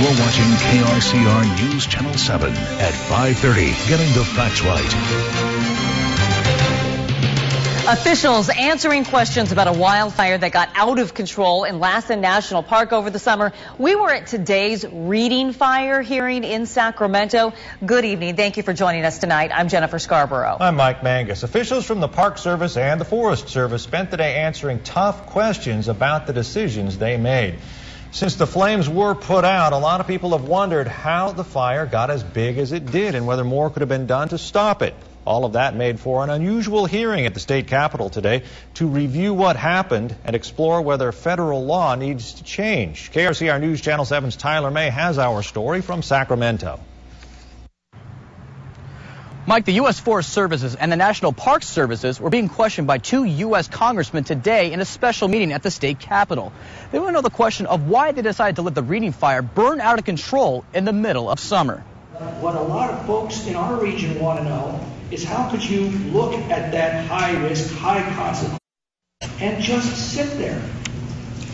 You're watching KRCR News Channel 7 at 5:30, getting the facts right. Officials answering questions about a wildfire that got out of control in Lassen National Park over the summer. We were at today's Reading Fire hearing in Sacramento. Good evening. Thank you for joining us tonight. I'm Jennifer Scarborough. I'm Mike Mangas. Officials from the Park Service and the Forest Service spent the day answering tough questions about the decisions they made. Since the flames were put out, a lot of people have wondered how the fire got as big as it did and whether more could have been done to stop it. All of that made for an unusual hearing at the state capitol today to review what happened and explore whether federal law needs to change. KRCR News Channel 7's Tyler May has our story from Sacramento. Mike, the U.S. Forest Services and the National Park Services were being questioned by two U.S. congressmen today in a special meeting at the state capitol. They want to know the question of why they decided to let the Reading Fire burn out of control in the middle of summer. What a lot of folks in our region want to know is how could you look at that high risk, high consequence and just sit there?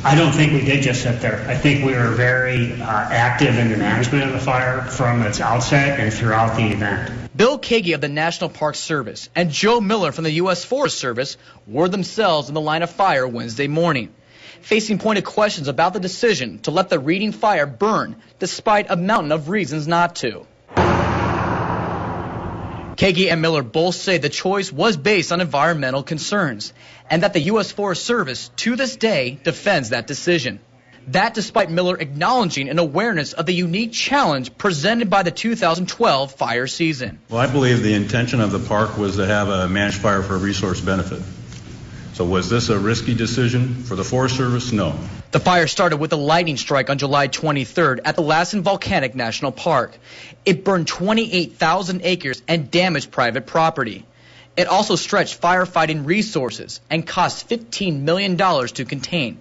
I don't think we did just sit there. I think we were very active in the management of the fire from its outset and throughout the event. Bill Kagi of the National Park Service and Joe Miller from the U.S. Forest Service were themselves in the line of fire Wednesday morning, facing pointed questions about the decision to let the Reading Fire burn despite a mountain of reasons not to. Kagi and Miller both say the choice was based on environmental concerns and that the U.S. Forest Service to this day defends that decision. That despite Miller acknowledging an awareness of the unique challenge presented by the 2012 fire season. Well, I believe the intention of the park was to have a managed fire for a resource benefit. So was this a risky decision for the Forest Service? No. The fire started with a lightning strike on July 23rd at the Lassen Volcanic National Park. It burned 28,000 acres and damaged private property. It also stretched firefighting resources and cost $15 million to contain.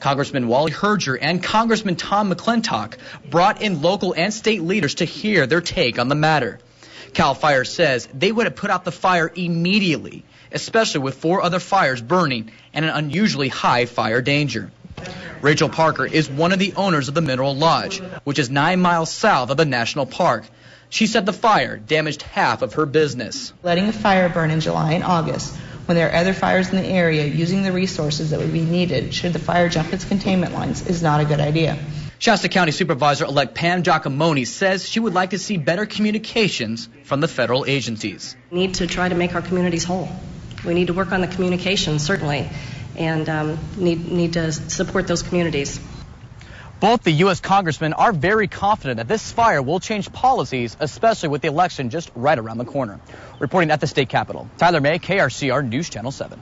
Congressman Wally Herger and Congressman Tom McClintock brought in local and state leaders to hear their take on the matter. CAL FIRE says they would have put out the fire immediately, especially with 4 other fires burning and an unusually high fire danger. Rachel Parker is one of the owners of the Mineral Lodge, which is 9 miles south of the national park. She said the fire damaged half of her business. Letting a fire burn in July and August, when there are other fires in the area using the resources that would be needed should the fire jump its containment lines, is not a good idea. Shasta County Supervisor-elect Pam Giacomoni says she would like to see better communications from the federal agencies. We need to try to make our communities whole. We need to work on the communication, certainly, and need to support those communities. Both the U.S. congressmen are very confident that this fire will change policies, especially with the election just right around the corner. Reporting at the state capitol, Tyler May, KRCR News Channel 7.